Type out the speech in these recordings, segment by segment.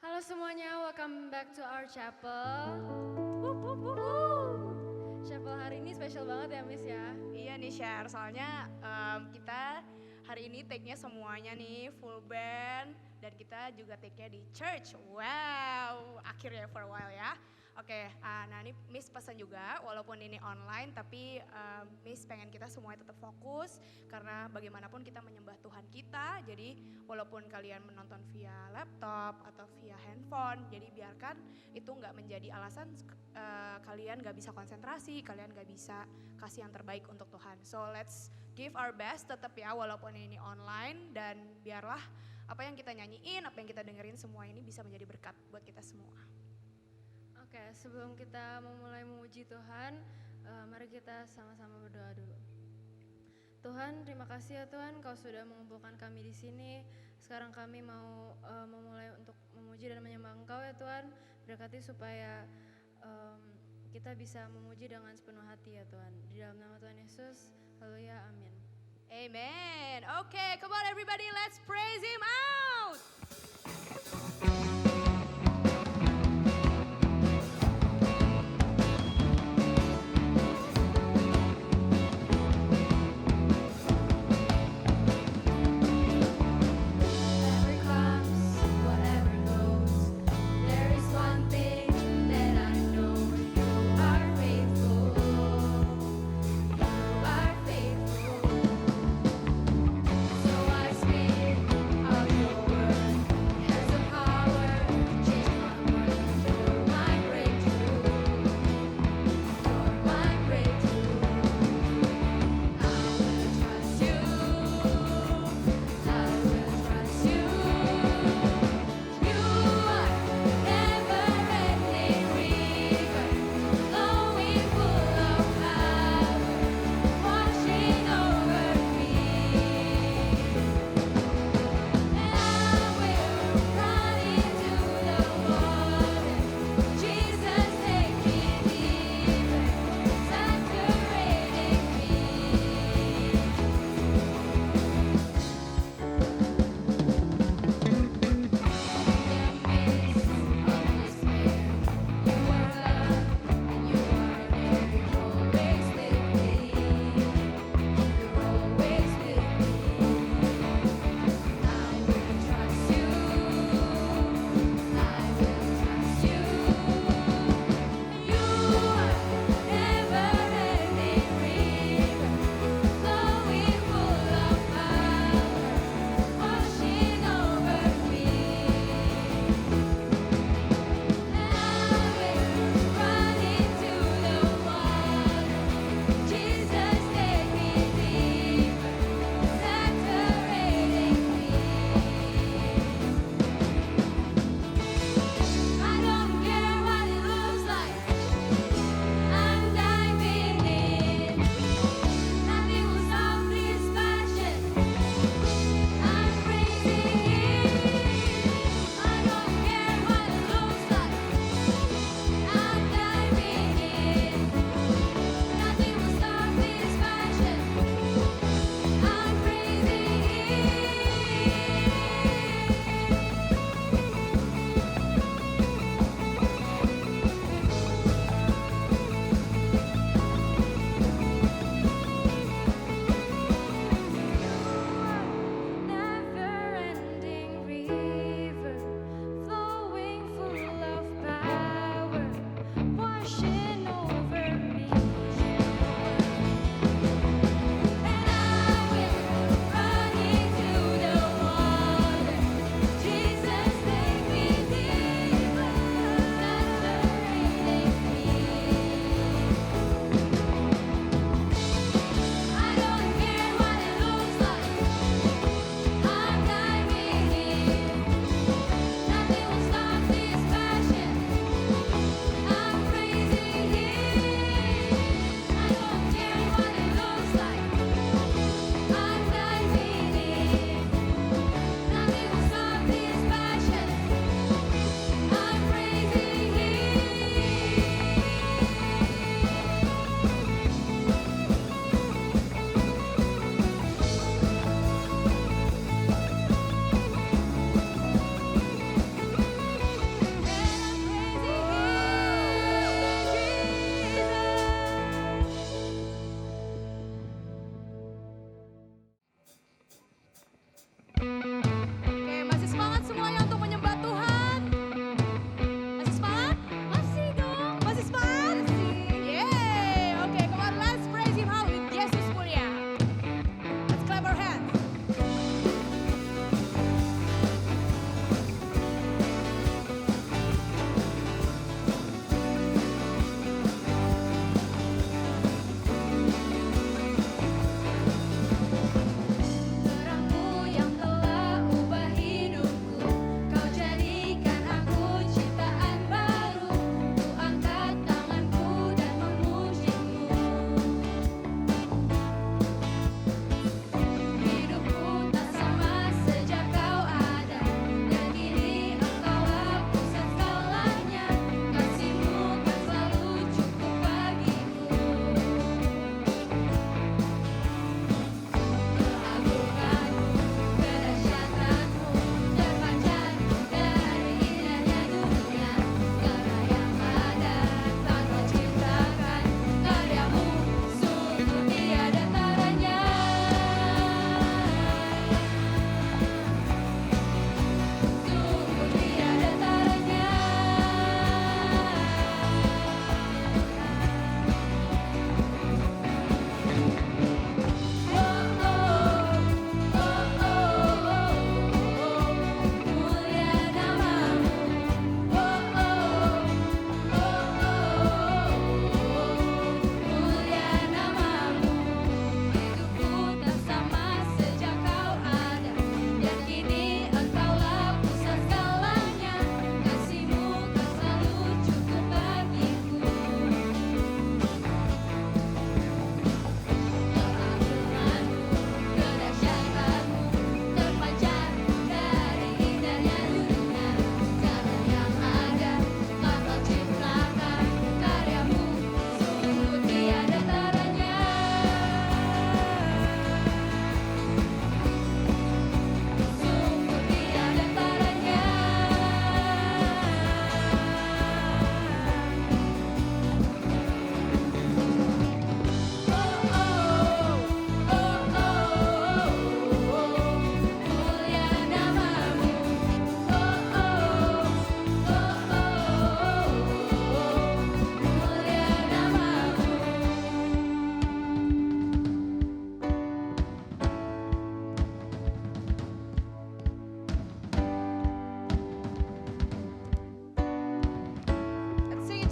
Halo semuanya, welcome back to our chapel. Wup, wup, wup, wup. Chapel hari ini spesial banget ya Miss ya. Iya nih share, soalnya kita hari ini take-nya semuanya nih full band dan kita juga take-nya di church. Wow, akhirnya for a while ya. Oke, nah ini Miss pesan juga walaupun ini online tapi Miss pengen kita semuanya tetap fokus karena bagaimanapun kita menyembah Tuhan kita. Jadi walaupun kalian menonton via laptop atau via handphone, jadi biarkan itu nggak menjadi alasan kalian nggak bisa konsentrasi, kalian nggak bisa kasih yang terbaik untuk Tuhan. So let's give our best tetap ya walaupun ini online dan biarlah apa yang kita nyanyiin, apa yang kita dengerin semua ini bisa menjadi berkat buat kita semua. Oke, sebelum kita memulai memuji Tuhan, mari kita sama-sama berdoa dulu. Tuhan, terima kasih ya Tuhan, Kau sudah mengumpulkan kami di sini. Sekarang kami mau memulai untuk memuji dan menyembah Engkau ya Tuhan. Berkati supaya kita bisa memuji dengan sepenuh hati ya Tuhan. Di dalam nama Tuhan Yesus, haleluya, amin. Amen. Okay, come on everybody, let's praise Him out. Whatever comes, whatever goes, there is one thing that I know. You are faithful. You are faithful. So I speak of your word.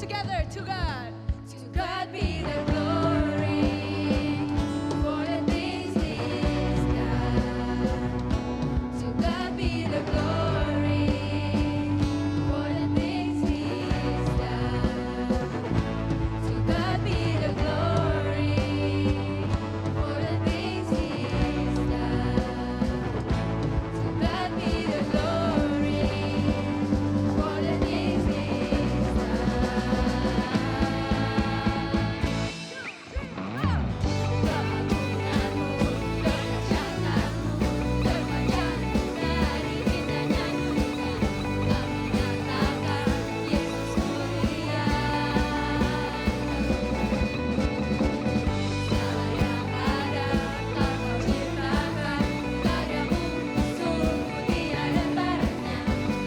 together to God. To God be the glory for the things He's done. To God be the glory for the things He's done. To God be the glory for the things He's done. To God be the glory for the things He's done. Keagunganmu, kedahsyatanmu, terpanjang dari kita nyanyikan. Kami nyatakan Yesus mulia. Segala yang ada telah Kau ciptakan, karyamu sungguh tiada tandanya.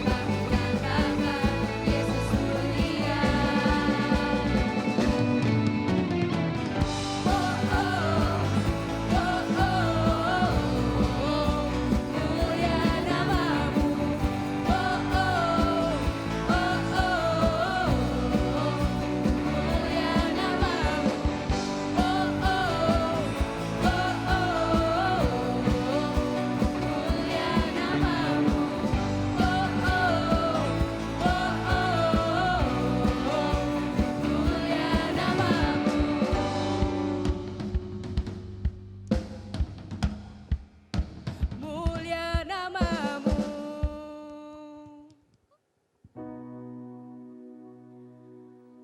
Kami nyatakan Yesus mulia. Oh oh, oh oh, mulia namamu. Oh oh, oh oh, mulia namamu. Oh oh, oh oh, mulia namamu. Oh oh, mulia namamu. Mulia namamu.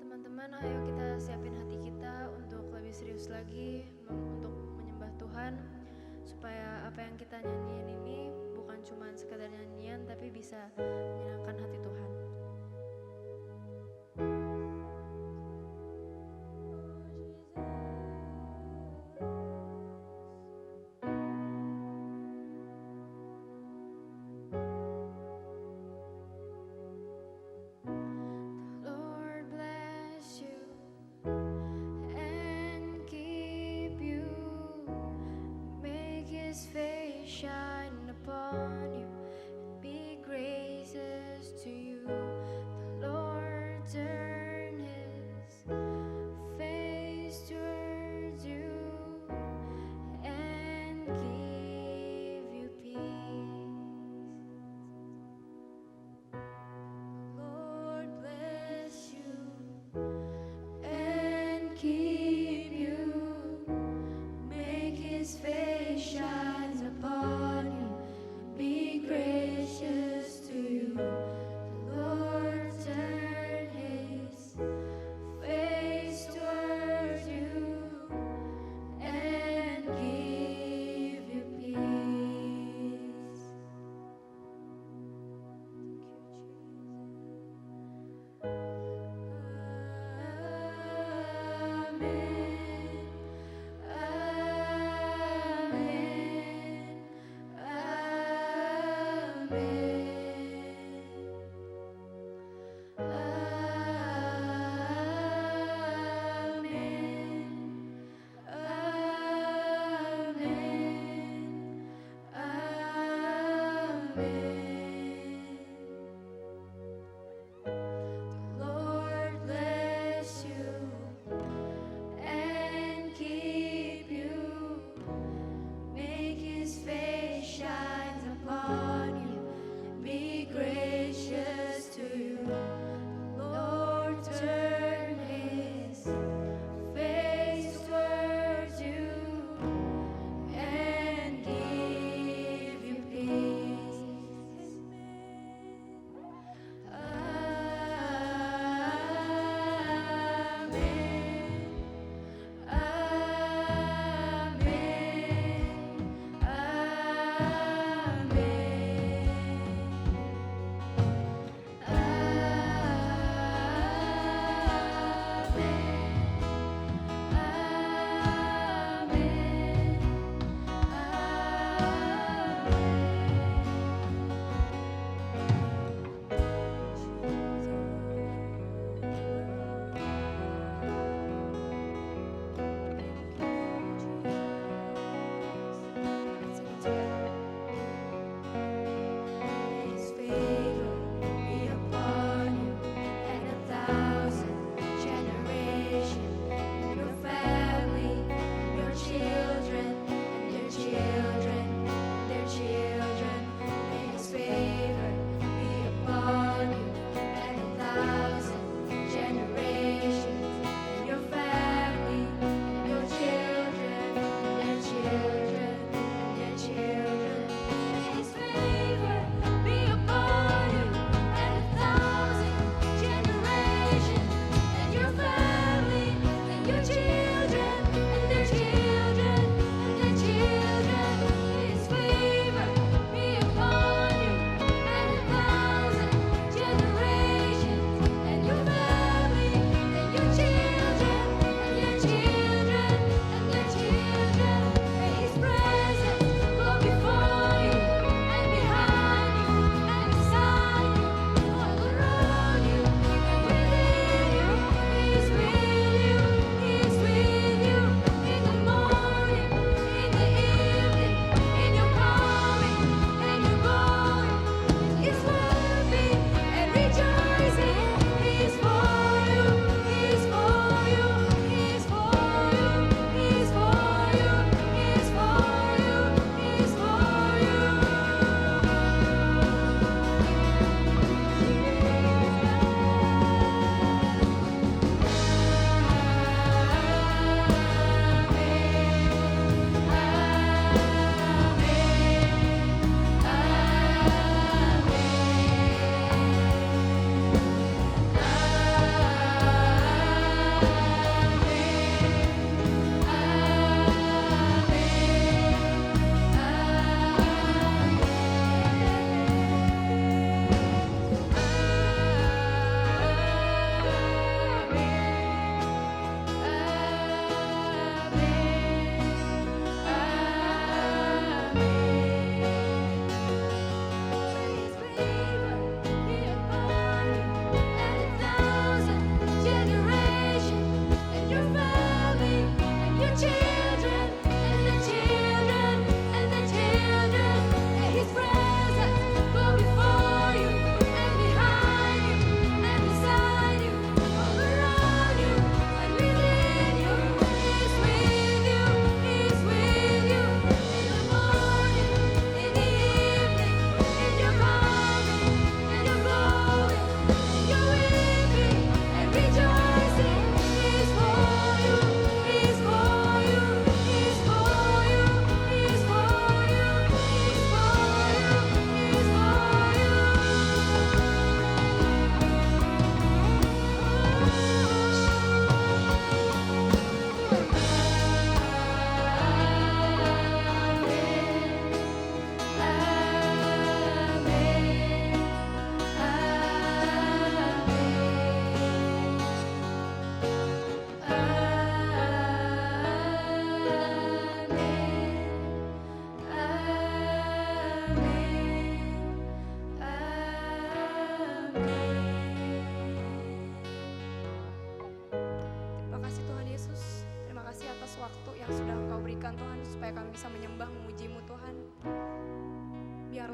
Teman-teman, ayo kita siapin hati kita untuk lebih serius lagi untuk menyembah Tuhan, supaya apa yang kita nyanyiin ini bukan cuma sekadar nyanyian tapi bisa menyenangkan hati Tuhan. Lord bless you and keep you. Make His face shine upon you. Be gracious to you.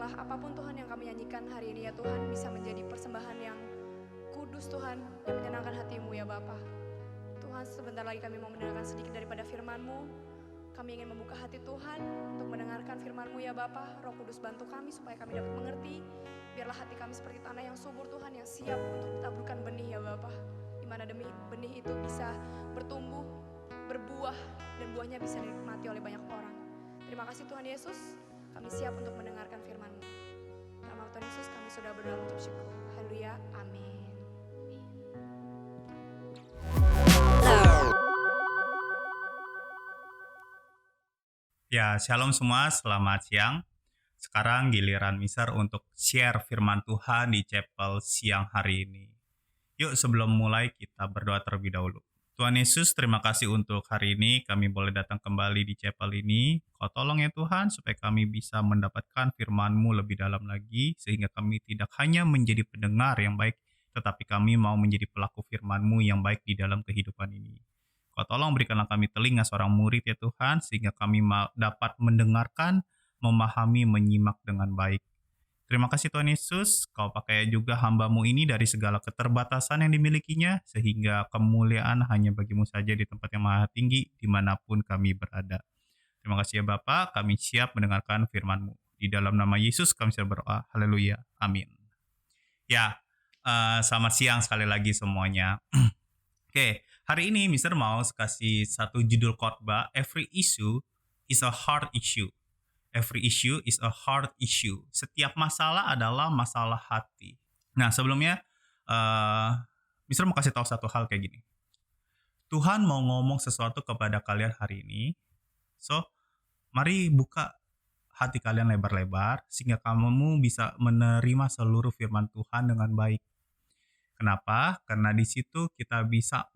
biarlah apapun Tuhan yang kami nyanyikan hari ini ya Tuhan bisa menjadi persembahan yang kudus Tuhan, yang menyenangkan hati-Mu ya Bapa. Tuhan, sebentar lagi kami mau mendengarkan sedikit daripada firman-Mu. Kami ingin membuka hati Tuhan untuk mendengarkan firman-Mu ya Bapa. Roh Kudus bantu kami supaya kami dapat mengerti. Biarlah hati kami seperti tanah yang subur Tuhan, yang siap untuk ditaburkan benih ya Bapa. Di mana demi benih itu bisa bertumbuh, berbuah, dan buahnya bisa dinikmati oleh banyak orang. Terima kasih Tuhan Yesus, kami siap untuk mendengarkan firman-Mu. Dalam nama Tuhan Yesus kami sudah berdoa mengucap syukur. Haleluya, amin. Ya, shalom semua, selamat siang. Sekarang giliran Mister untuk share firman Tuhan di chapel siang hari ini. Yuk sebelum mulai kita berdoa terlebih dahulu. Tuhan Yesus, terima kasih untuk hari ini kami boleh datang kembali di chapel ini. Kau tolong ya Tuhan supaya kami bisa mendapatkan firman-Mu lebih dalam lagi sehingga kami tidak hanya menjadi pendengar yang baik tetapi kami mau menjadi pelaku firman-Mu yang baik di dalam kehidupan ini. Kau tolong berikanlah kami telinga seorang murid ya Tuhan, sehingga kami dapat mendengarkan, memahami, menyimak dengan baik. Terima kasih Tuhan Yesus, Kau pakai juga hamba-Mu ini dari segala keterbatasan yang dimilikinya, sehingga kemuliaan hanya bagi-Mu saja di tempat yang maha tinggi, dimanapun kami berada. Terima kasih ya Bapa, kami siap mendengarkan firman-Mu. Di dalam nama Yesus kami siap berdoa, haleluya, amin. Ya, selamat siang sekali lagi semuanya. Oke, hari ini Mister mau kasih satu judul khotbah, Every issue is a hard issue. Every issue is a hard issue. Setiap masalah adalah masalah hati. Nah, sebelumnya Mister mau kasih tahu satu hal kayak gini. Tuhan mau ngomong sesuatu kepada kalian hari ini. So, mari buka hati kalian lebar-lebar sehingga kamu bisa menerima seluruh firman Tuhan dengan baik. Kenapa? Karena di situ kita bisa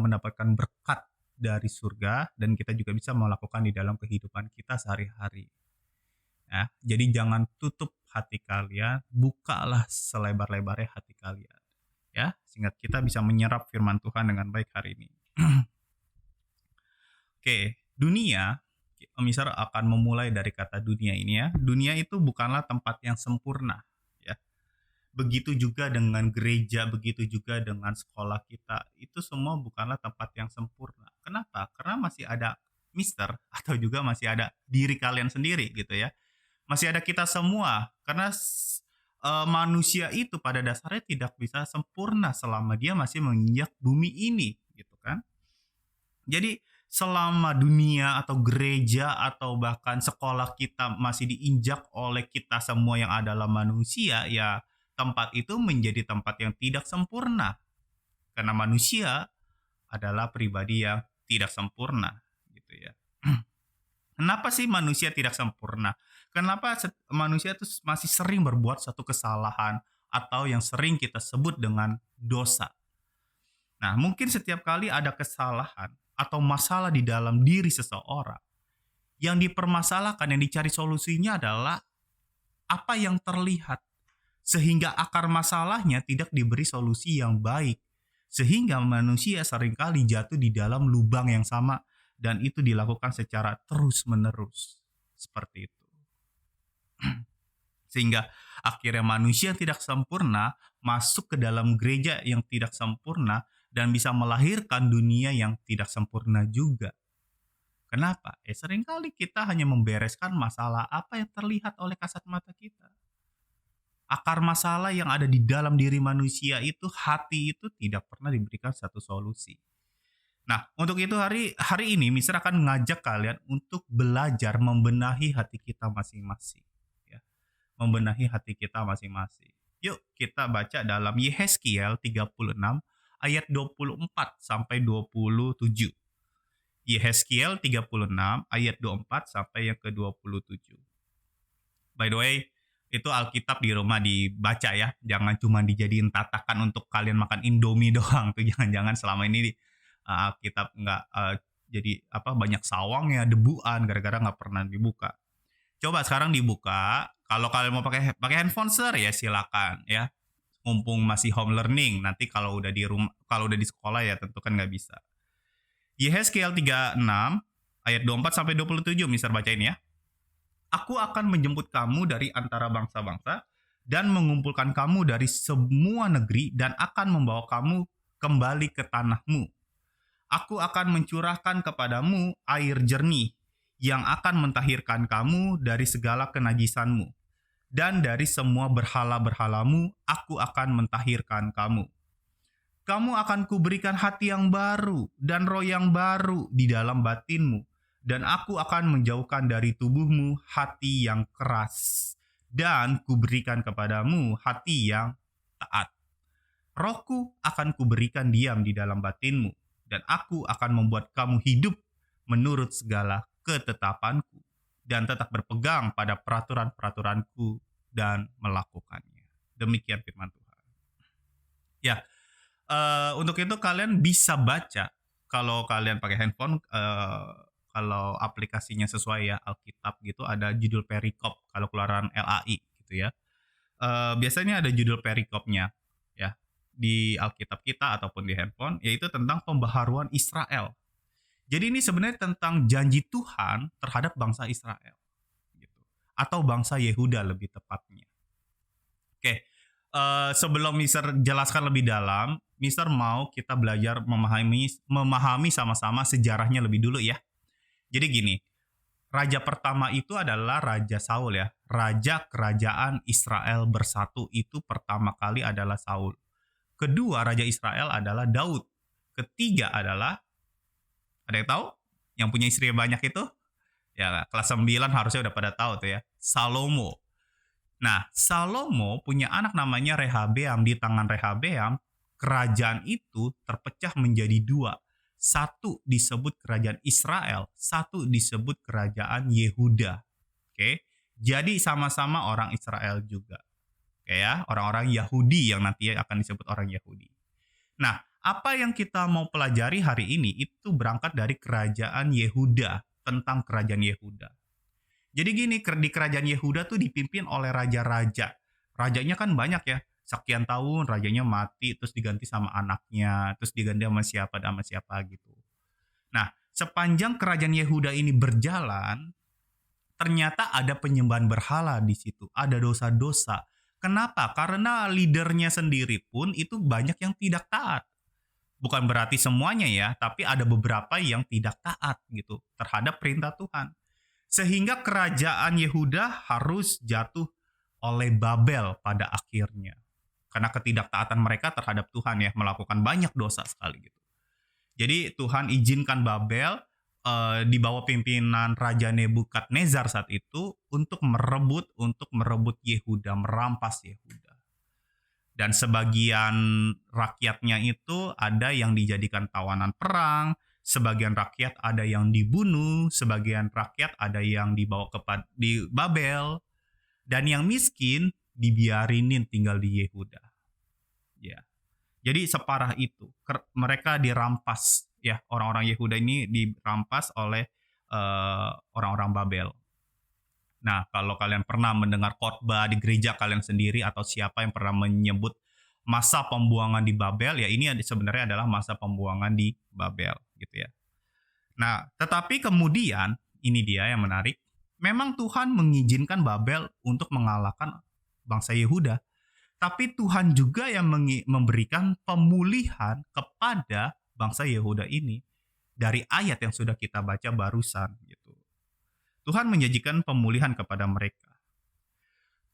mendapatkan berkat dari surga dan kita juga bisa melakukan di dalam kehidupan kita sehari-hari. Ya, jadi jangan tutup hati kalian, bukalah selebar-lebarnya hati kalian. Ya, sehingga kita bisa menyerap firman Tuhan dengan baik hari ini. Oke, dunia, Mister akan memulai dari kata dunia ini ya. Dunia itu bukanlah tempat yang sempurna. Begitu juga dengan gereja, begitu juga dengan sekolah kita. Itu semua bukanlah tempat yang sempurna. Kenapa? Karena masih ada Mister atau juga masih ada diri kalian sendiri gitu ya. Masih ada kita semua. Karena manusia itu pada dasarnya tidak bisa sempurna selama dia masih menginjak bumi ini gitu kan. Jadi selama dunia atau gereja atau bahkan sekolah kita masih diinjak oleh kita semua yang adalah manusia, ya tempat itu menjadi tempat yang tidak sempurna. Karena manusia adalah pribadi yang tidak sempurna. Gitu ya. Kenapa sih manusia tidak sempurna? Kenapa manusia itu masih sering berbuat satu kesalahan atau yang sering kita sebut dengan dosa? Nah, mungkin setiap kali ada kesalahan atau masalah di dalam diri seseorang, yang dipermasalahkan, yang dicari solusinya adalah apa yang terlihat. Sehingga akar masalahnya tidak diberi solusi yang baik. Sehingga manusia seringkali jatuh di dalam lubang yang sama dan itu dilakukan secara terus-menerus. Seperti itu. Sehingga akhirnya manusia tidak sempurna masuk ke dalam gereja yang tidak sempurna dan bisa melahirkan dunia yang tidak sempurna juga. Kenapa? Seringkali kita hanya membereskan masalah apa yang terlihat oleh kasat mata kita. Akar masalah yang ada di dalam diri manusia itu, hati itu tidak pernah diberikan satu solusi. Nah, untuk itu hari ini Mister akan mengajak kalian untuk belajar membenahi hati kita masing-masing. Ya. Membenahi hati kita masing-masing. Yuk kita baca dalam Yehezkiel 36 ayat 24 sampai 27. Yehezkiel 36 ayat 24 sampai yang ke-27. By the way, itu Alkitab di rumah dibaca ya. Jangan cuma dijadiin tatakan untuk kalian makan Indomie doang. Tuh jangan-jangan selama ini Alkitab nggak jadi banyak sawangnya, debuan gara-gara nggak pernah dibuka. Coba sekarang dibuka. Kalau kalian mau pakai handphone ya silakan ya. Mumpung masih home learning. Nanti kalau udah di rumah, kalau udah di sekolah ya tentu kan nggak bisa. Yehezkiel 36 ayat 24 sampai 27 Mister bacain ya. Aku akan menjemput kamu dari antara bangsa-bangsa dan mengumpulkan kamu dari semua negeri dan akan membawa kamu kembali ke tanahmu. Aku akan mencurahkan kepadamu air jernih yang akan mentahirkan kamu dari segala kenajisanmu. Dan dari semua berhala-berhalamu, aku akan mentahirkan kamu. Kamu akan kuberikan hati yang baru dan roh yang baru di dalam batinmu. Dan aku akan menjauhkan dari tubuhmu hati yang keras. Dan kuberikan kepadamu hati yang taat. Rohku akan kuberikan diam di dalam batinmu. Dan aku akan membuat kamu hidup menurut segala ketetapanku. Dan tetap berpegang pada peraturan-peraturanku dan melakukannya. Demikian firman Tuhan. Ya, untuk itu kalian bisa baca kalau kalian pakai handphone, kalau aplikasinya sesuai ya Alkitab gitu, ada judul perikop kalau keluaran LAI gitu ya. Biasanya ada judul perikopnya ya di Alkitab kita ataupun di handphone, yaitu tentang pembaharuan Israel. Jadi ini sebenarnya tentang janji Tuhan terhadap bangsa Israel gitu, atau bangsa Yehuda lebih tepatnya. Oke, sebelum Mister jelaskan lebih dalam, Mister mau kita belajar memahami sama-sama sejarahnya lebih dulu ya. Jadi gini, raja pertama itu adalah Raja Saul ya. Raja kerajaan Israel bersatu itu pertama kali adalah Saul. Kedua, Raja Israel adalah Daud. Ketiga adalah, ada yang tahu? Yang punya istri banyak itu? Ya, kelas 9 harusnya udah pada tahu tuh ya. Salomo. Nah, Salomo punya anak namanya Rehabeam. Di tangan Rehabeam, kerajaan itu terpecah menjadi dua. Satu disebut kerajaan Israel, satu disebut kerajaan Yehuda. Oke, jadi sama-sama orang Israel juga. Oke ya, orang-orang Yahudi yang nanti akan disebut orang Yahudi. Nah, apa yang kita mau pelajari hari ini itu berangkat dari kerajaan Yehuda, tentang kerajaan Yehuda. Jadi gini, di kerajaan Yehuda tuh dipimpin oleh raja-raja. Rajanya kan banyak ya. Sekian tahun rajanya mati, terus diganti sama anaknya, terus diganti sama siapa gitu. Nah, sepanjang kerajaan Yehuda ini berjalan, ternyata ada penyembahan berhala di situ, ada dosa-dosa. Kenapa? Karena leadernya sendiri pun itu banyak yang tidak taat. Bukan berarti semuanya ya, tapi ada beberapa yang tidak taat gitu terhadap perintah Tuhan. Sehingga kerajaan Yehuda harus jatuh oleh Babel pada akhirnya. Karena ketidaktaatan mereka terhadap Tuhan ya, melakukan banyak dosa sekali gitu. Jadi Tuhan izinkan Babel di bawah pimpinan Raja Nebukadnezar saat itu untuk merebut Yehuda, merampas Yehuda. Dan sebagian rakyatnya itu ada yang dijadikan tawanan perang, sebagian rakyat ada yang dibunuh, sebagian rakyat ada yang dibawa di Babel, dan yang miskin dibiarinin tinggal di Yehuda. Ya. Jadi separah itu. Mereka dirampas ya, orang-orang Yehuda ini dirampas oleh orang-orang Babel. Nah, kalau kalian pernah mendengar khotbah di gereja kalian sendiri atau siapa yang pernah menyebut masa pembuangan di Babel, ya ini sebenarnya adalah masa pembuangan di Babel gitu ya. Nah, tetapi kemudian ini dia yang menarik. Memang Tuhan mengizinkan Babel untuk mengalahkan bangsa Yehuda. Tapi Tuhan juga yang memberikan pemulihan kepada bangsa Yehuda ini dari ayat yang sudah kita baca barusan gitu. Tuhan menjanjikan pemulihan kepada mereka.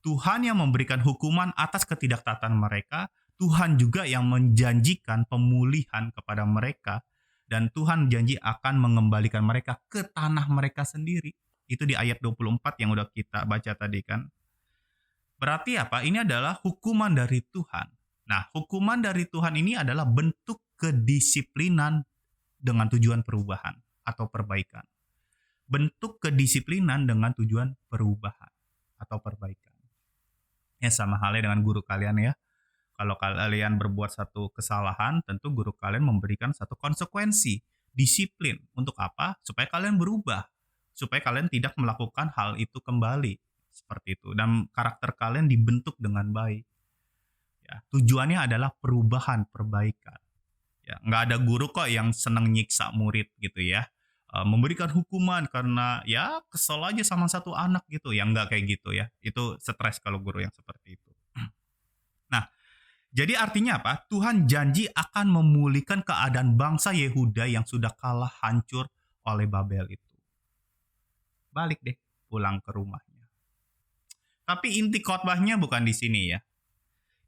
Tuhan yang memberikan hukuman atas ketidaktaatan mereka, Tuhan juga yang menjanjikan pemulihan kepada mereka, dan Tuhan janji akan mengembalikan mereka ke tanah mereka sendiri. Itu di ayat 24 yang udah kita baca tadi kan. Berarti apa? Ini adalah hukuman dari Tuhan. Nah, hukuman dari Tuhan ini adalah bentuk kedisiplinan dengan tujuan perubahan atau perbaikan. Bentuk kedisiplinan dengan tujuan perubahan atau perbaikan. Ya, sama halnya dengan guru kalian ya. Kalau kalian berbuat satu kesalahan, tentu guru kalian memberikan satu konsekuensi, disiplin. Untuk apa? Supaya kalian berubah. Supaya kalian tidak melakukan hal itu kembali. Seperti itu, dan karakter kalian dibentuk dengan baik ya, tujuannya adalah perubahan, perbaikan ya. Nggak ada guru kok yang seneng nyiksa murid gitu ya. memberikan hukuman karena ya kesel aja sama satu anak gitu. Ya enggak kayak gitu ya. Itu stres kalau guru yang seperti itu. Nah, jadi artinya apa? Tuhan janji akan memulihkan keadaan bangsa Yehuda yang sudah kalah hancur oleh Babel itu. Balik deh pulang ke rumahnya. Tapi inti khotbahnya bukan di sini ya.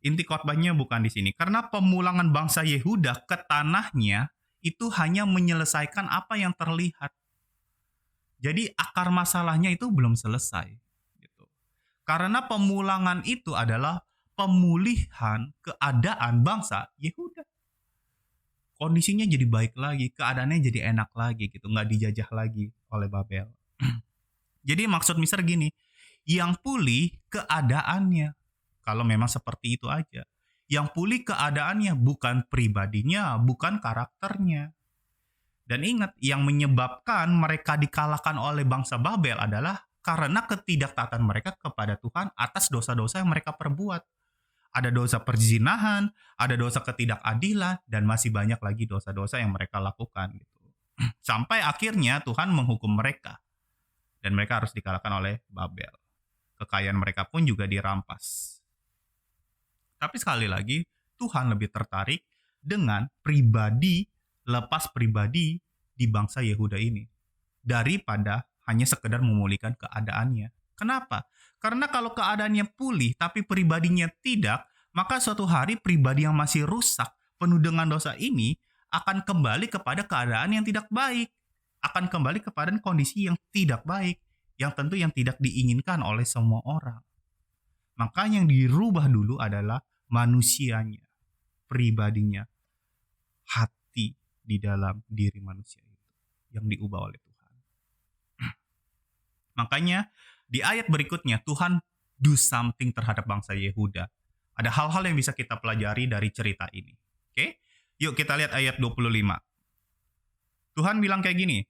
Inti khotbahnya bukan di sini. Karena pemulangan bangsa Yehuda ke tanahnya itu hanya menyelesaikan apa yang terlihat. Jadi akar masalahnya itu belum selesai. Gitu. Karena pemulangan itu adalah pemulihan keadaan bangsa Yehuda. Kondisinya jadi baik lagi, keadaannya jadi enak lagi gitu, nggak dijajah lagi oleh Babel. Jadi maksud Mister gini, yang pulih keadaannya, kalau memang seperti itu aja. Yang pulih keadaannya bukan pribadinya, bukan karakternya. Dan ingat, yang menyebabkan mereka dikalahkan oleh bangsa Babel adalah karena ketidaktaatan mereka kepada Tuhan atas dosa-dosa yang mereka perbuat. Ada dosa perzinahan, ada dosa ketidakadilan, dan masih banyak lagi dosa-dosa yang mereka lakukan. Gitu. Sampai akhirnya Tuhan menghukum mereka. Dan mereka harus dikalahkan oleh Babel. Kekayaan mereka pun juga dirampas. Tapi sekali lagi, Tuhan lebih tertarik dengan pribadi, lepas pribadi di bangsa Yehuda ini. Daripada hanya sekedar memulihkan keadaannya. Kenapa? Karena kalau keadaannya pulih tapi pribadinya tidak, maka suatu hari pribadi yang masih rusak, penuh dengan dosa ini, akan kembali kepada keadaan yang tidak baik. Akan kembali kepada kondisi yang tidak baik, yang tentu yang tidak diinginkan oleh semua orang. Maka yang dirubah dulu adalah manusianya, pribadinya, hati di dalam diri manusia itu yang diubah oleh Tuhan. Makanya di ayat berikutnya Tuhan do something terhadap bangsa Yehuda. Ada hal-hal yang bisa kita pelajari dari cerita ini. Oke? Yuk kita lihat ayat 25. Tuhan bilang kayak gini,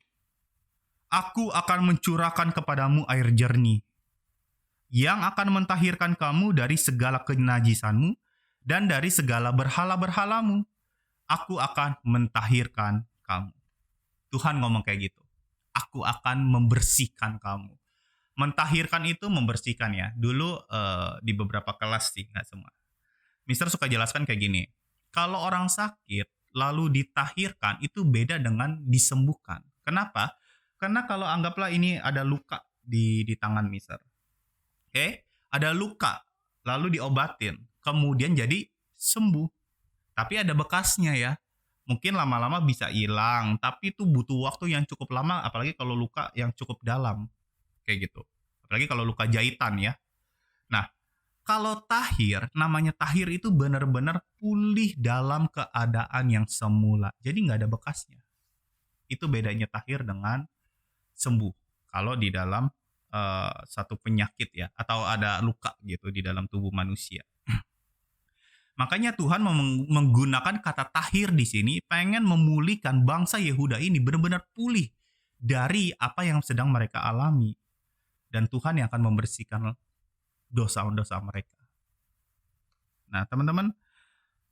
Aku akan mencurahkan kepadamu air jernih, yang akan mentahirkan kamu dari segala kenajisanmu dan dari segala berhala-berhalamu. Aku akan mentahirkan kamu. Tuhan ngomong kayak gitu. Aku akan membersihkan kamu. Mentahirkan itu membersihkan ya. Dulu di beberapa kelas sih, nggak semua. Mister suka jelaskan kayak gini. Kalau orang sakit lalu ditahirkan itu beda dengan disembuhkan. Kenapa? Karena kalau anggaplah ini ada luka di tangan Mister. Oke? Ada luka lalu diobatin. Kemudian jadi sembuh. Tapi ada bekasnya ya. Mungkin lama-lama bisa hilang. Tapi itu butuh waktu yang cukup lama. Apalagi kalau luka yang cukup dalam. Kayak gitu. Apalagi kalau luka jahitan ya. Nah, kalau tahir, namanya tahir itu benar-benar pulih dalam keadaan yang semula. Jadi nggak ada bekasnya. Itu bedanya tahir dengan sembuh. Kalau di dalam satu penyakit ya. Atau ada luka gitu di dalam tubuh manusia. Makanya Tuhan menggunakan kata tahir di sini pengen memulihkan bangsa Yehuda ini benar-benar pulih dari apa yang sedang mereka alami. Dan Tuhan yang akan membersihkan dosa-dosa mereka. Nah teman-teman,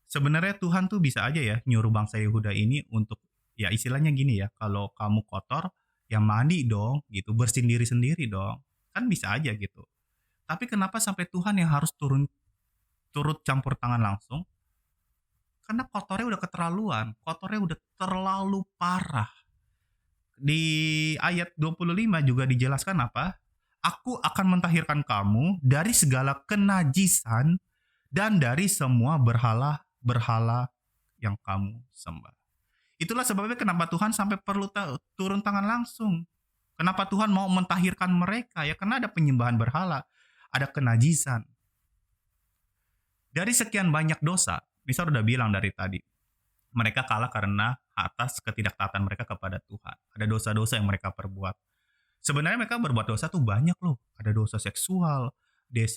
sebenarnya Tuhan tuh bisa aja ya nyuruh bangsa Yehuda ini untuk, ya istilahnya gini ya, kalau kamu kotor, ya mandi dong gitu, bersihin diri sendiri dong. Kan bisa aja gitu. Tapi kenapa sampai Tuhan yang harus turut campur tangan langsung? Karena kotornya udah keterlaluan, kotornya udah terlalu parah. Di ayat 25 juga dijelaskan apa? Aku akan mentahirkan kamu dari segala kenajisan dan dari semua berhala yang kamu sembah. Itulah sebabnya kenapa Tuhan sampai perlu turun tangan langsung. Kenapa Tuhan mau mentahirkan mereka? Ya karena ada penyembahan berhala, ada kenajisan. Dari sekian banyak dosa, misal udah bilang dari tadi, mereka kalah karena atas ketidaktaatan mereka kepada Tuhan. Ada dosa-dosa yang mereka perbuat. Sebenarnya mereka berbuat dosa tuh banyak loh. Ada dosa seksual,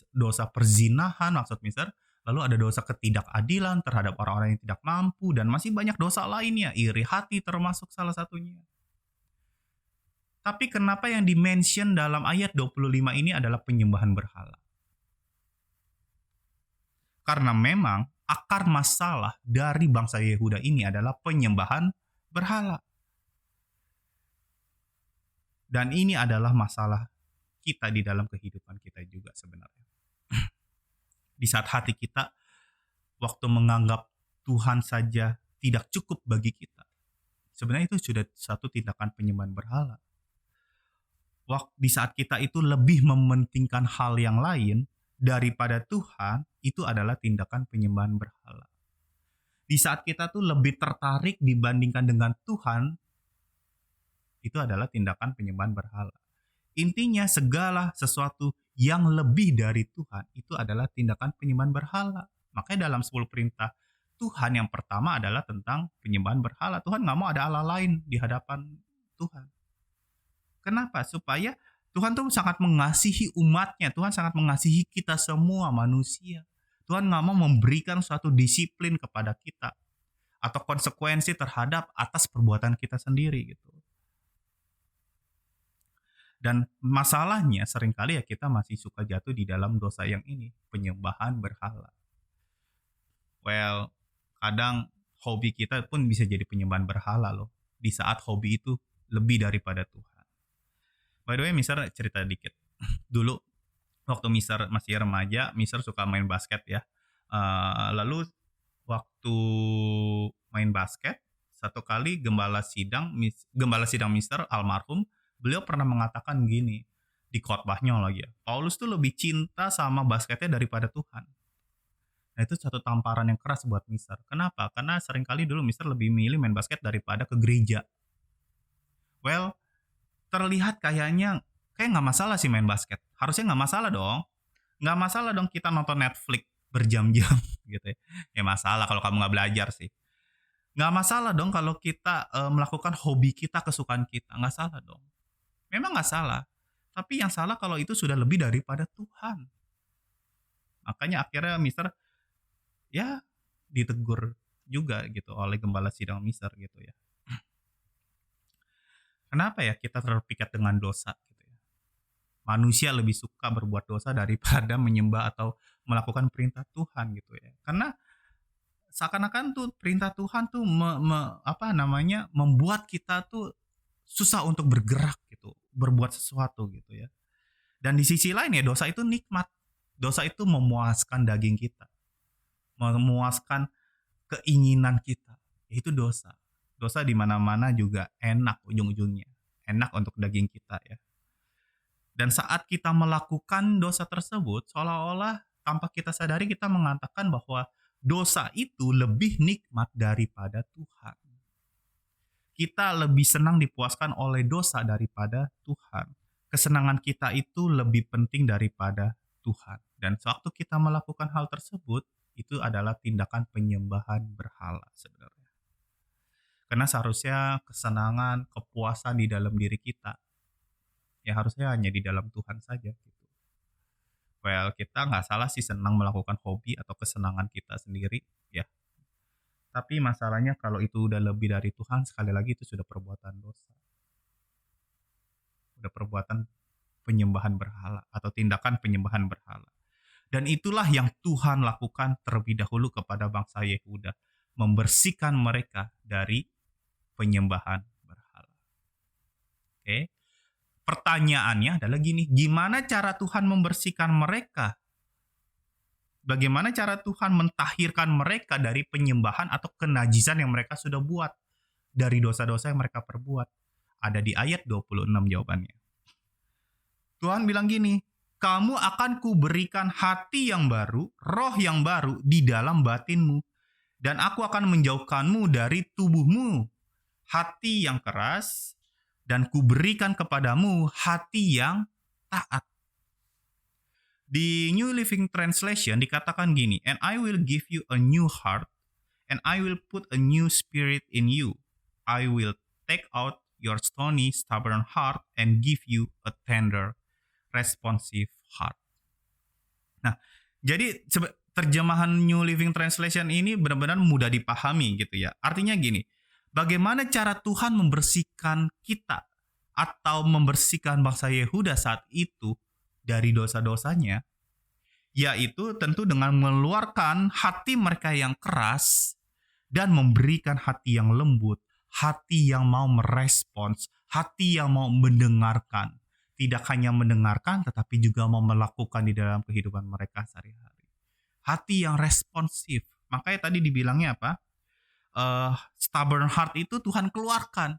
dosa perzinahan maksud misal, lalu ada dosa ketidakadilan terhadap orang-orang yang tidak mampu, dan masih banyak dosa lainnya, iri hati termasuk salah satunya. Tapi kenapa yang dimention dalam ayat 25 ini adalah penyembahan berhala? Karena memang akar masalah dari bangsa Yehuda ini adalah penyembahan berhala. Dan ini adalah masalah kita di dalam kehidupan kita juga sebenarnya. Di saat hati kita waktu menganggap Tuhan saja tidak cukup bagi kita, sebenarnya itu sudah satu tindakan penyembahan berhala. Di saat kita itu lebih mementingkan hal yang lain daripada Tuhan, itu adalah tindakan penyembahan berhala. Di saat kita tuh lebih tertarik dibandingkan dengan Tuhan, itu adalah tindakan penyembahan berhala. Intinya segala sesuatu yang lebih dari Tuhan itu adalah tindakan penyembahan berhala. Makanya dalam 10 perintah Tuhan yang pertama adalah tentang penyembahan berhala. Tuhan nggak mau ada Allah lain di hadapan Tuhan. Kenapa? Supaya Tuhan tuh sangat mengasihi umatnya. Tuhan sangat mengasihi kita semua manusia. Tuhan nggak mau memberikan suatu disiplin kepada kita atau konsekuensi terhadap atas perbuatan kita sendiri gitu. Dan masalahnya seringkali ya kita masih suka jatuh di dalam dosa yang ini, penyembahan berhala. Well, kadang hobi kita pun bisa jadi penyembahan berhala loh. Di saat hobi itu lebih daripada Tuhan. By the way, Mister cerita dikit. Dulu waktu Mister masih remaja, Mister suka main basket ya. Lalu waktu main basket, satu kali gembala sidang Mister almarhum, beliau pernah mengatakan gini di khotbahnya lagi ya. Paulus tuh lebih cinta sama basketnya daripada Tuhan. Nah itu satu tamparan yang keras buat Mister. Kenapa? Karena seringkali dulu Mister lebih milih main basket daripada ke gereja. Well, terlihat kayak nggak masalah sih main basket. Harusnya nggak masalah dong. Nggak masalah dong kita nonton Netflix berjam-jam gitu ya. Ya masalah kalau kamu nggak belajar sih. Nggak masalah dong kalau kita melakukan hobi kita, kesukaan kita. Nggak salah dong. Memang nggak salah. Tapi yang salah kalau itu sudah lebih daripada Tuhan. Makanya akhirnya Mister ya ditegur juga gitu oleh gembala sidang Mister gitu ya. Kenapa ya kita terpikat dengan dosa gitu ya? Manusia lebih suka berbuat dosa daripada menyembah atau melakukan perintah Tuhan gitu ya. Karena seakan-akan tuh perintah Tuhan tuh membuat kita tuh susah untuk bergerak gitu, berbuat sesuatu gitu ya. Dan di sisi lain ya dosa itu nikmat. Dosa itu memuaskan daging kita. Memuaskan keinginan kita. Itu dosa. Dosa di mana-mana juga enak ujung-ujungnya. Enak untuk daging kita ya. Dan saat kita melakukan dosa tersebut, seolah-olah tanpa kita sadari kita mengatakan bahwa dosa itu lebih nikmat daripada Tuhan. Kita lebih senang dipuaskan oleh dosa daripada Tuhan. Kesenangan kita itu lebih penting daripada Tuhan. Dan sewaktu kita melakukan hal tersebut, itu adalah tindakan penyembahan berhala sebenarnya. Karena seharusnya kesenangan, kepuasan di dalam diri kita, ya harusnya hanya di dalam Tuhan saja gitu. Well, kita nggak salah sih senang melakukan hobi atau kesenangan kita sendiri, ya. Tapi masalahnya kalau itu udah lebih dari Tuhan, sekali lagi itu sudah perbuatan dosa. Udah perbuatan penyembahan berhala atau tindakan penyembahan berhala. Dan itulah yang Tuhan lakukan terlebih dahulu kepada bangsa Yehuda. Membersihkan mereka dari penyembahan berhala. Oke. Pertanyaannya adalah gini, gimana cara Tuhan membersihkan mereka? Bagaimana cara Tuhan mentahirkan mereka dari penyembahan atau kenajisan yang mereka sudah buat dari dosa-dosa yang mereka perbuat? Ada di ayat 26 jawabannya. Tuhan bilang gini, kamu akan kuberikan hati yang baru, roh yang baru di dalam batinmu. Dan aku akan menjauhkanmu dari tubuhmu, hati yang keras, dan kuberikan kepadamu hati yang taat. Di New Living Translation dikatakan gini, and I will give you a new heart, and I will put a new spirit in you. I will take out your stony, stubborn heart and give you a tender, responsive heart. Nah, jadi terjemahan New Living Translation ini benar-benar mudah dipahami gitu ya. Artinya gini, bagaimana cara Tuhan membersihkan kita atau membersihkan bangsa Yehuda saat itu dari dosa-dosanya, yaitu tentu dengan mengeluarkan hati mereka yang keras dan memberikan hati yang lembut, hati yang mau merespons, Hati yang mau mendengarkan. Tidak hanya mendengarkan, tetapi juga mau melakukan di dalam kehidupan mereka sehari-hari. Hati yang responsif. Makanya tadi dibilangnya apa? Stubborn heart itu Tuhan keluarkan.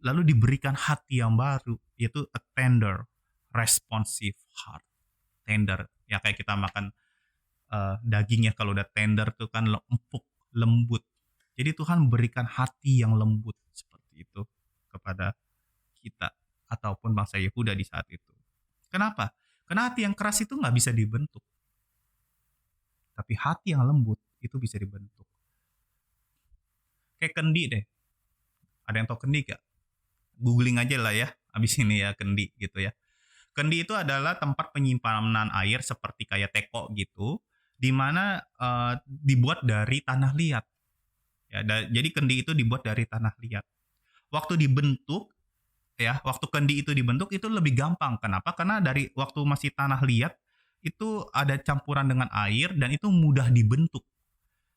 Lalu diberikan hati yang baru, yaitu a tender, responsive heart. Tender. Ya kayak kita makan dagingnya kalau udah tender tuh kan empuk, lembut. Jadi Tuhan memberikan hati yang lembut seperti itu kepada kita ataupun bangsa Yehuda di saat itu. Kenapa? Karena hati yang keras itu nggak bisa dibentuk. Tapi hati yang lembut itu bisa dibentuk. Kayak kendi deh. Ada yang tahu kendi gak? Googling aja lah ya. Abis ini ya kendi gitu ya. Kendi itu adalah tempat penyimpanan air seperti kayak teko gitu. Di mana dibuat dari tanah liat. Ya, jadi kendi itu dibuat dari tanah liat. Waktu dibentuk, ya, waktu kendi itu dibentuk itu lebih gampang. Kenapa? Karena dari waktu masih tanah liat itu ada campuran dengan air dan itu mudah dibentuk.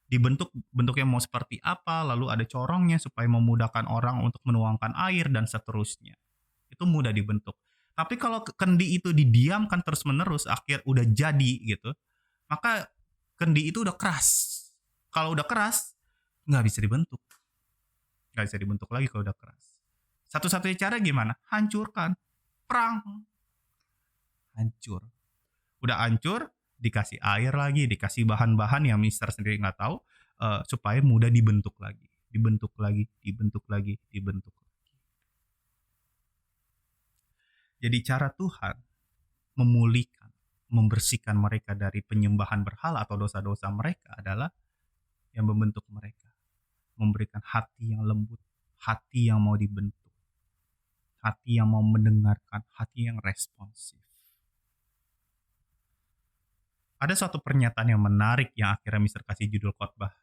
Dibentuk bentuknya mau seperti apa, lalu ada corongnya supaya memudahkan orang untuk menuangkan air dan seterusnya. Itu mudah dibentuk. Tapi kalau kendi itu didiamkan terus-menerus, akhir udah jadi gitu, maka kendi itu udah keras. Kalau udah keras, nggak bisa dibentuk. Nggak bisa dibentuk lagi kalau udah keras. Satu-satunya cara gimana? Hancurkan. Perang. Hancur. Udah hancur, dikasih air lagi, dikasih bahan-bahan yang mister sendiri nggak tahu, supaya mudah dibentuk lagi. Dibentuk lagi, dibentuk lagi, dibentuk lagi. Jadi cara Tuhan memulihkan, membersihkan mereka dari penyembahan berhala atau dosa-dosa mereka adalah yang membentuk mereka. Memberikan hati yang lembut, hati yang mau dibentuk, hati yang mau mendengarkan, hati yang responsif. Ada suatu pernyataan yang menarik yang akhirnya Mister kasih judul khotbah,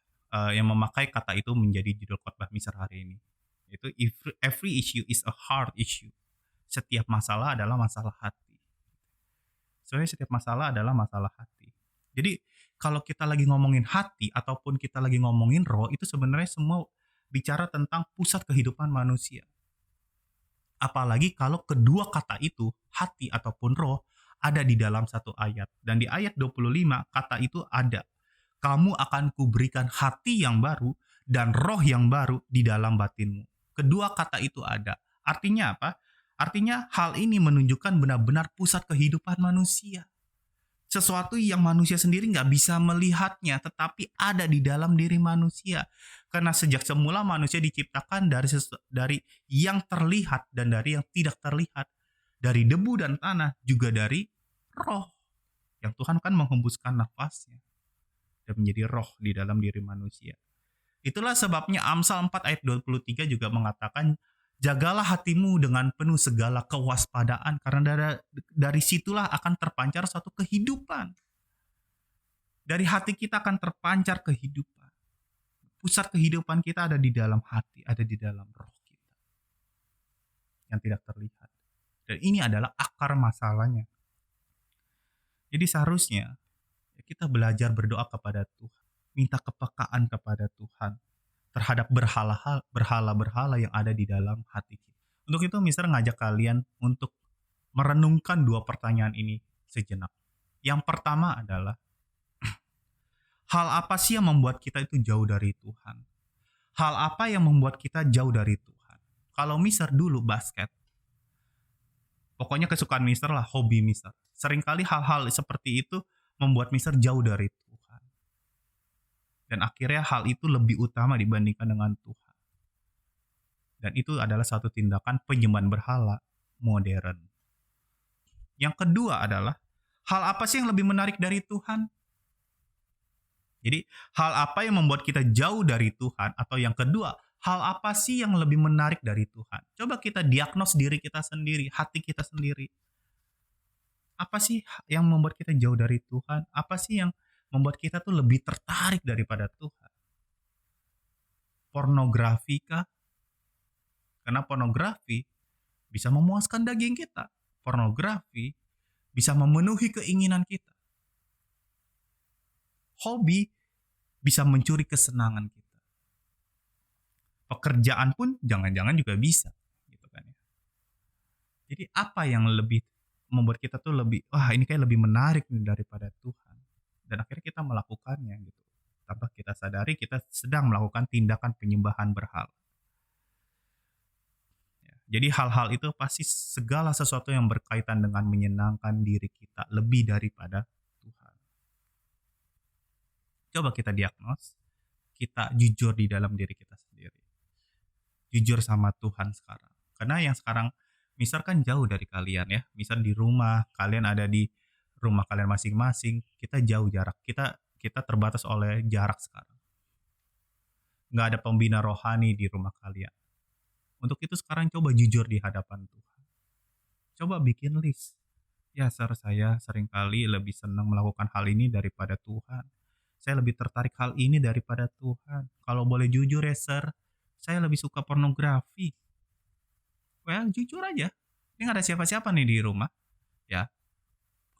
yang memakai kata itu menjadi judul khotbah Mister hari ini. Itu every issue is a heart issue. Setiap masalah adalah masalah hati. Sebenarnya setiap masalah adalah masalah hati. Jadi kalau kita lagi ngomongin hati ataupun kita lagi ngomongin roh, itu sebenarnya semua bicara tentang pusat kehidupan manusia. Apalagi kalau kedua kata itu, hati ataupun roh, ada di dalam satu ayat. Dan di ayat 25 kata itu ada. Kamu akan kuberikan hati yang baru dan roh yang baru di dalam batinmu. Kedua kata itu ada. Artinya apa? Artinya hal ini menunjukkan benar-benar pusat kehidupan manusia. Sesuatu yang manusia sendiri nggak bisa melihatnya, tetapi ada di dalam diri manusia. Karena sejak semula manusia diciptakan dari yang terlihat dan dari yang tidak terlihat. Dari debu dan tanah, juga dari roh. Yang Tuhan kan menghembuskan nafasnya dan menjadi roh di dalam diri manusia. Itulah sebabnya Amsal 4 ayat 23 juga mengatakan, jagalah hatimu dengan penuh segala kewaspadaan, karena dari situlah akan terpancar suatu kehidupan. Dari hati kita akan terpancar kehidupan. Pusat kehidupan kita ada di dalam hati, ada di dalam roh kita. Yang tidak terlihat. Dan ini adalah akar masalahnya. Jadi seharusnya kita belajar berdoa kepada Tuhan. Minta kepekaan kepada Tuhan terhadap berhala-berhala yang ada di dalam hati kita. Untuk itu Mister ngajak kalian untuk merenungkan dua pertanyaan ini sejenak. Yang pertama adalah, hal apa sih yang membuat kita itu jauh dari Tuhan? Hal apa yang membuat kita jauh dari Tuhan? Kalau Mister dulu basket, pokoknya kesukaan Mister lah, hobi Mister. Seringkali hal-hal seperti itu membuat Mister jauh dari Tuhan. Dan akhirnya hal itu lebih utama dibandingkan dengan Tuhan. Dan itu adalah satu tindakan penyembahan berhala modern. Yang kedua adalah, hal apa sih yang lebih menarik dari Tuhan? Jadi, hal apa yang membuat kita jauh dari Tuhan? Atau yang kedua, hal apa sih yang lebih menarik dari Tuhan? Coba kita diagnos diri kita sendiri, hati kita sendiri. Apa sih yang membuat kita jauh dari Tuhan? Apa sih yang membuat kita tuh lebih tertarik daripada Tuhan? Pornografi kah? Karena pornografi bisa memuaskan daging kita. Pornografi bisa memenuhi keinginan kita. Hobi bisa mencuri kesenangan kita. Pekerjaan pun jangan-jangan juga bisa, gitu kan ya. Jadi apa yang lebih membuat kita tuh lebih, wah ini kayak lebih menarik nih daripada Tuhan. Dan akhirnya kita melakukannya gitu. Tanpa kita sadari kita sedang melakukan tindakan penyembahan berhala. Ya, jadi hal-hal itu pasti segala sesuatu yang berkaitan dengan menyenangkan diri kita lebih daripada Tuhan. Coba kita diagnos, kita jujur di dalam diri kita sendiri. Jujur sama Tuhan sekarang. Karena yang sekarang misal kan jauh dari kalian ya. Misal di rumah, kalian ada di rumah kalian masing-masing, kita jauh jarak. Kita terbatas oleh jarak sekarang. Nggak ada pembina rohani di rumah kalian. Untuk itu sekarang coba jujur di hadapan Tuhan. Coba bikin list. Ya, saya seringkali lebih senang melakukan hal ini daripada Tuhan. Saya lebih tertarik hal ini daripada Tuhan. Kalau boleh jujur ya, saya lebih suka pornografi. Well, jujur aja. Ini nggak ada siapa-siapa nih di rumah. Ya,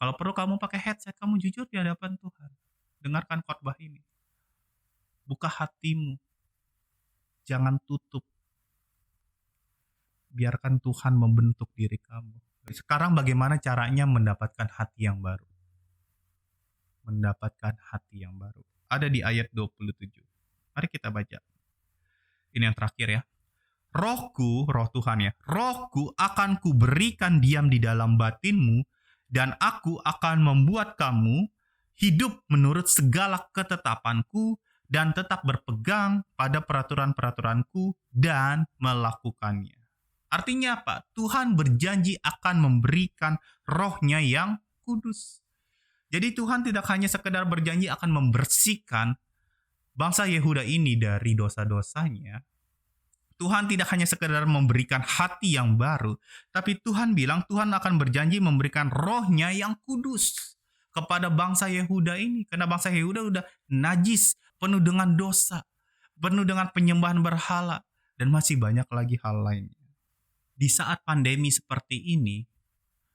kalau perlu kamu pakai headset, kamu jujur di hadapan Tuhan. Dengarkan khotbah ini. Buka hatimu. Jangan tutup. Biarkan Tuhan membentuk diri kamu. Sekarang bagaimana caranya mendapatkan hati yang baru? Mendapatkan hati yang baru. Ada di ayat 27. Mari kita baca. Ini yang terakhir ya. Rohku, roh Tuhan ya, rohku akan kuberikan diam di dalam batinmu, dan aku akan membuat kamu hidup menurut segala ketetapanku, dan tetap berpegang pada peraturan-peraturanku, dan melakukannya. Artinya apa? Tuhan berjanji akan memberikan rohnya yang kudus. Jadi Tuhan tidak hanya sekedar berjanji akan membersihkan bangsa Yehuda ini dari dosa-dosanya. Tuhan tidak hanya sekedar memberikan hati yang baru, tapi Tuhan bilang Tuhan akan berjanji memberikan rohnya yang kudus kepada bangsa Yehuda ini. Karena bangsa Yehuda udah najis, penuh dengan dosa, penuh dengan penyembahan berhala, dan masih banyak lagi hal lainnya. Di saat pandemi seperti ini,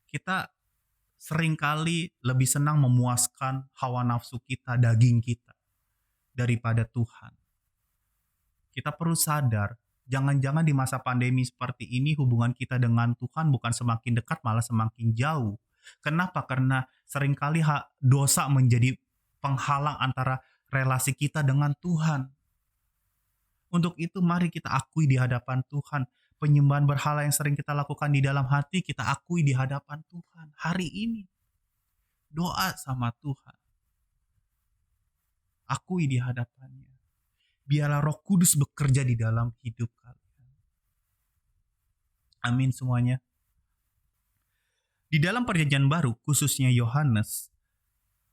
kita seringkali lebih senang memuaskan hawa nafsu kita, daging kita, daripada Tuhan. Kita perlu sadar, jangan-jangan di masa pandemi seperti ini hubungan kita dengan Tuhan bukan semakin dekat, malah semakin jauh. Kenapa? Karena seringkali dosa menjadi penghalang antara relasi kita dengan Tuhan. Untuk itu mari kita akui di hadapan Tuhan. Penyembahan berhala yang sering kita lakukan di dalam hati, kita akui di hadapan Tuhan. Hari ini, doa sama Tuhan. Akui di hadapannya. Biarlah Roh Kudus bekerja di dalam hidup kalian. Amin semuanya. Di dalam perjanjian baru, khususnya Yohanes,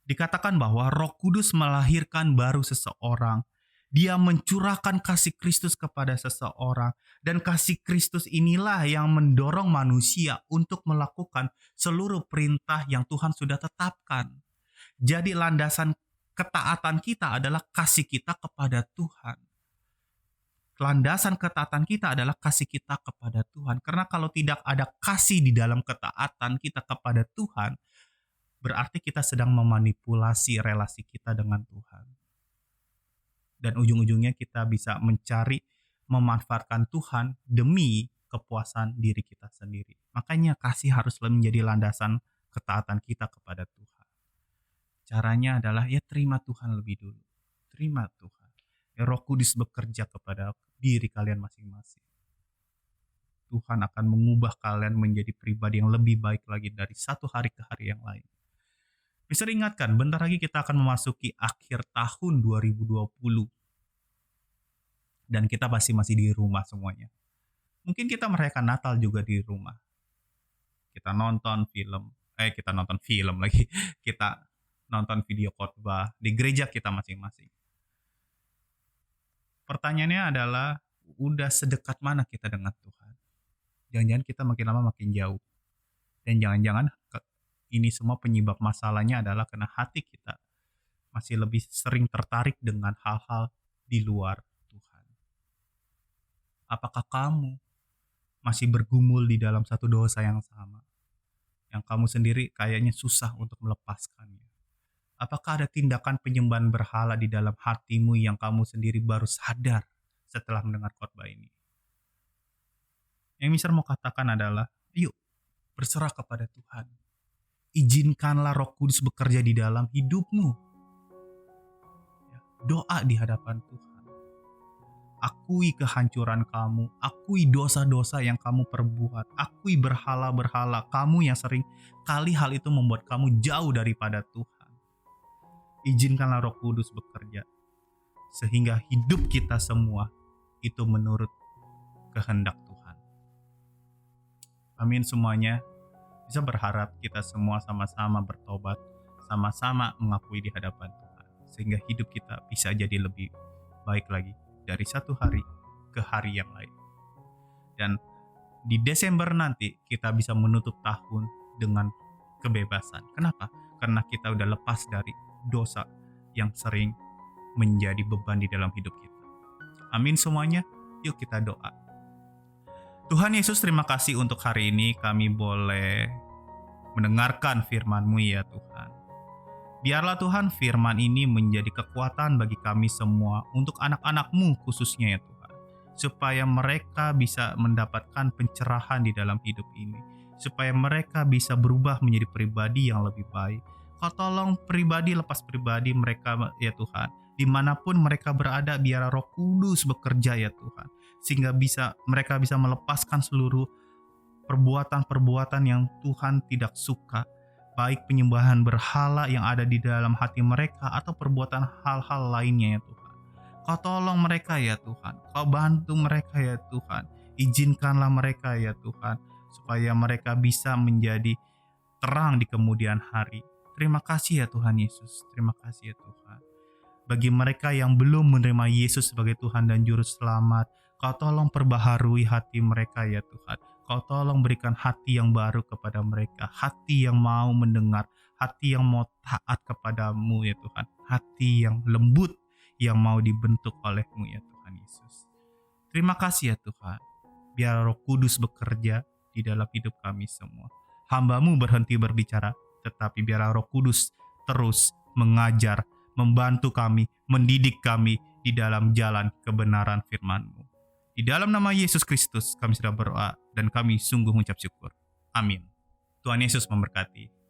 dikatakan bahwa Roh Kudus melahirkan baru seseorang. Dia mencurahkan kasih Kristus kepada seseorang. Dan kasih Kristus inilah yang mendorong manusia untuk melakukan seluruh perintah yang Tuhan sudah tetapkan. Jadi landasan ketaatan kita adalah kasih kita kepada Tuhan. Landasan ketaatan kita adalah kasih kita kepada Tuhan. Karena kalau tidak ada kasih di dalam ketaatan kita kepada Tuhan, berarti kita sedang memanipulasi relasi kita dengan Tuhan. Dan ujung-ujungnya kita bisa memanfaatkan Tuhan demi kepuasan diri kita sendiri. Makanya kasih harus menjadi landasan ketaatan kita kepada Tuhan. Caranya adalah ya terima Tuhan lebih dulu. Terima Tuhan. Ya Roh Kudus bekerja kepada diri kalian masing-masing. Tuhan akan mengubah kalian menjadi pribadi yang lebih baik lagi dari satu hari ke hari yang lain. Bisa diingatkan, bentar lagi kita akan memasuki akhir tahun 2020. Dan kita masih di rumah semuanya. Mungkin kita merayakan Natal juga di rumah. Kita nonton film lagi. Kita nonton video khotbah di gereja kita masing-masing. Pertanyaannya adalah, udah sedekat mana kita dengan Tuhan? Jangan-jangan kita makin lama makin jauh. Dan jangan-jangan ini semua penyebab masalahnya adalah karena hati kita masih lebih sering tertarik dengan hal-hal di luar Tuhan. Apakah kamu masih bergumul di dalam satu dosa yang sama? Yang kamu sendiri kayaknya susah untuk melepaskannya. Apakah ada tindakan penyembahan berhala di dalam hatimu yang kamu sendiri baru sadar setelah mendengar khotbah ini? Yang Mister mau katakan adalah, yuk Berserah kepada Tuhan. Izinkanlah Roh Kudus bekerja di dalam hidupmu. Ya, doa di hadapan Tuhan. Akui kehancuran kamu, akui dosa-dosa yang kamu perbuat, akui berhala-berhala kamu yang sering kali hal itu membuat kamu jauh daripada Tuhan. Izinkanlah Roh Kudus bekerja, sehingga hidup kita semua itu menurut kehendak Tuhan. Amin semuanya. Bisa berharap kita semua sama-sama bertobat, sama-sama mengakui di hadapan Tuhan, sehingga hidup kita bisa jadi lebih baik lagi dari satu hari ke hari yang lain. Dan di Desember nanti kita bisa menutup tahun dengan kebebasan. Kenapa? Karena kita udah lepas dari dosa yang sering menjadi beban di dalam hidup kita. Amin semuanya. Yuk kita doa. Tuhan Yesus, terima kasih untuk hari ini kami boleh mendengarkan firman-Mu ya Tuhan. Biarlah Tuhan firman ini menjadi kekuatan bagi kami semua untuk anak-anak-Mu khususnya ya Tuhan. Supaya mereka bisa mendapatkan pencerahan di dalam hidup ini. Supaya mereka bisa berubah menjadi pribadi yang lebih baik. Kau tolong pribadi lepas pribadi mereka ya Tuhan. Dimanapun mereka berada, biar Roh Kudus bekerja ya Tuhan. Sehingga mereka bisa melepaskan seluruh perbuatan-perbuatan yang Tuhan tidak suka. Baik penyembahan berhala yang ada di dalam hati mereka atau perbuatan hal-hal lainnya ya Tuhan. Kau tolong mereka ya Tuhan. Kau bantu mereka ya Tuhan. Izinkanlah mereka ya Tuhan. Supaya mereka bisa menjadi terang di kemudian hari. Terima kasih ya Tuhan Yesus. Terima kasih ya Tuhan. Bagi mereka yang belum menerima Yesus sebagai Tuhan dan Juru Selamat, Kau tolong perbaharui hati mereka ya Tuhan. Kau tolong berikan hati yang baru kepada mereka. Hati yang mau mendengar. Hati yang mau taat kepadamu ya Tuhan. Hati yang lembut yang mau dibentuk oleh-Mu ya Tuhan Yesus. Terima kasih ya Tuhan. Biar Roh Kudus bekerja di dalam hidup kami semua. Hamba-Mu berhenti berbicara, tetapi biar Roh Kudus terus mengajar, membantu kami, mendidik kami di dalam jalan kebenaran firman-Mu. Di dalam nama Yesus Kristus kami sudah berdoa dan kami sungguh mengucap syukur. Amin. Tuhan Yesus memberkati.